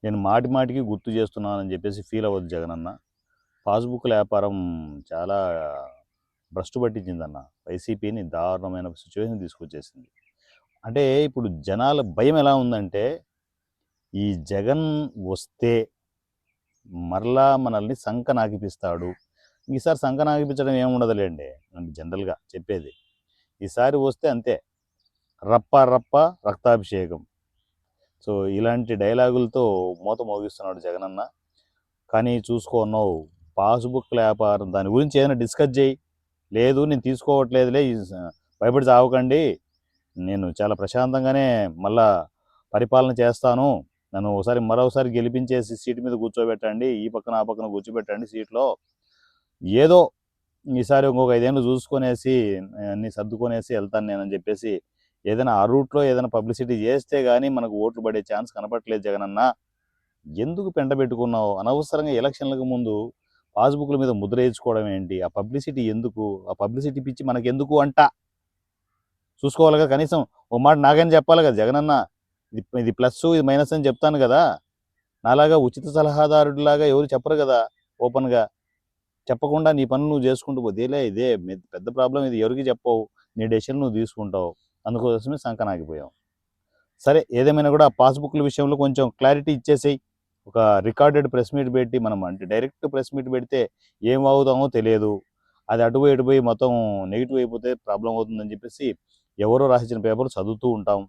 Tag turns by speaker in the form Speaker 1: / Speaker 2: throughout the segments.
Speaker 1: నేను మాటి మాటికి గుర్తు చేస్తున్నానని చెప్పేసి ఫీల్ అవ్వద్దు జగనన్న. పాస్‌బుక్‌ల వ్యాపారం చాలా భ్రష్టు పట్టించిందన్న. వైసీపీని దారుణమైన సిట్యుయేషన్ తీసుకొచ్చేసింది. అంటే ఇప్పుడు జనాల భయం ఎలా ఉందంటే, ఈ జగన్ వస్తే మరలా మనల్ని సంకనాకిపిస్తాడు. ఈసారి సంకనాకిపించడం ఏముండదులేండి. జనరల్‌గా చెప్పేది. ఈసారి వస్తే అంతే. రప్ప రప్ప రక్తాభిషేకం. సో, ఇలాంటి డైలాగులతో మూత మోగిస్తున్నాడు జగనన్న. కానీ చూసుకోన్నావు పాస్‌బుక్‌ల వ్యాపారం దాని గురించి ఏదైనా డిస్కస్ చేయి. లేదు నేను తీసుకోవట్లేదులే భయపడి చావకండి. నేను చాలా ప్రశాంతంగానే మళ్ళా పరిపాలన చేస్తాను. నన్ను మరోసారి గెలిపించేసి సీటు మీద కూర్చోబెట్టండి. ఈ పక్కన ఆ పక్కన కూర్చోబెట్టండి సీట్‌లో. ఏదో ఈసారి ఇంకొక 5 ఏళ్ళు చూసుకొనేసి అన్నీ సర్దుకొనేసి వెళ్తాను నేనని చెప్పేసి ఏదైనా ఆ రూట్‌లో ఏదైనా పబ్లిసిటీ చేస్తే గానీ మనకు ఓట్లు పడే ఛాన్స్ కనపడట్లేదు జగనన్న. ఎందుకు పెంటబెట్టుకున్నావు? అనవసరంగా ఎలక్షన్‌లకు ముందు పాస్‌బుక్‌ల మీద ముద్ర ఏయించుకోవడం ఏంటి? ఆ పబ్లిసిటీ ఎందుకు? ఆ పబ్లిసిటీ పిచ్చి మనకెందుకు అంట. చూసుకోవాలి కదా! కనీసం ఓ మాట నాకైనా చెప్పాలి కదా! జగనన్న ఇది ప్లస్సు, ఇది మైనస్ అని చెప్తాను కదా! నాలాగా ఉచిత సలహాదారుడిలాగా ఎవరు చెప్పరు కదా! ఓపెన్‌గా. చెప్పకుండా నీ పనులు నువ్వు చేసుకుంటూ పోతే ఇదే పెద్ద ప్రాబ్లమ్ ఇది ఎవరికీ చెప్పవు. నీ డెసిషన్ నువ్వు తీసుకుంటావు. అందుకోసమే సంకనాగిపోయావు. సరే ఏదేమైనా కూడా ఆ పాస్‌బుక్‌ల విషయంలో కొంచెం క్లారిటీ ఇచ్చేసేయి. ఒక రికార్డెడ్ ప్రెస్ మీట్ పెట్టి మనం అంటే డైరెక్ట్ ప్రెస్ మీట్ పెడితే ఏం వాగుతామో తెలియదు. అది అటు పోయి ఇటు పోయి మొత్తం నెగిటివ్ అయిపోతే ప్రాబ్లమ్ అవుతుందని చెప్పేసి ఎవరో రాసిచ్చిన పేపర్ చదువుతూ ఉంటాం.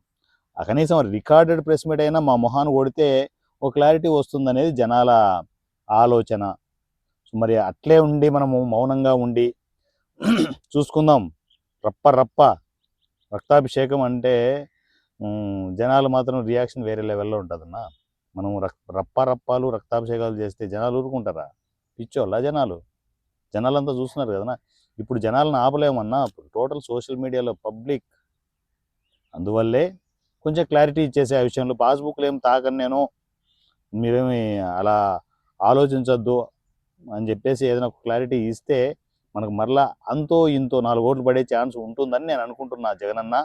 Speaker 1: కనీసం రికార్డెడ్ ప్రెస్ మీట్ అయినా మా మొహాన కొడితే ఒక క్లారిటీ వస్తుందనేది జనాల ఆలోచన. మరి అట్లే ఉండి మనము మౌనంగా ఉండి చూసుకుందాం. రప్ప రప్ప రక్తాభిషేకం అంటే జనాలు మాత్రం రియాక్షన్ వేరే లెవెల్‌లో ఉంటదన్న. మనం రప్ప రప్పాలు రక్తాభిషేకాలు చేస్తే జనాలు ఊరుకుంటారా? పిచ్చోళ్ళా జనాలు? జనాలంతా చూస్తున్నారు కదన్నా. ఇప్పుడు జనాలను ఆపలేమన్నా. టోటల్ సోషల్ మీడియాలో పబ్లిక్. అందువల్లే కొంచెం క్లారిటీ ఇచ్చేసే ఆ విషయంలో పాస్‌బుక్‌లు ఏమి తాకను నేను. మీరేమి అలా ఆలోచించొద్దు అని చెప్పేసి ఏదైనా ఒక క్లారిటీ ఇస్తే మనకు మరలా అంతో ఇంతో 4 ఓట్లు పడే ఛాన్స్ ఉంటుందని నేను అనుకుంటున్నా జగనన్న.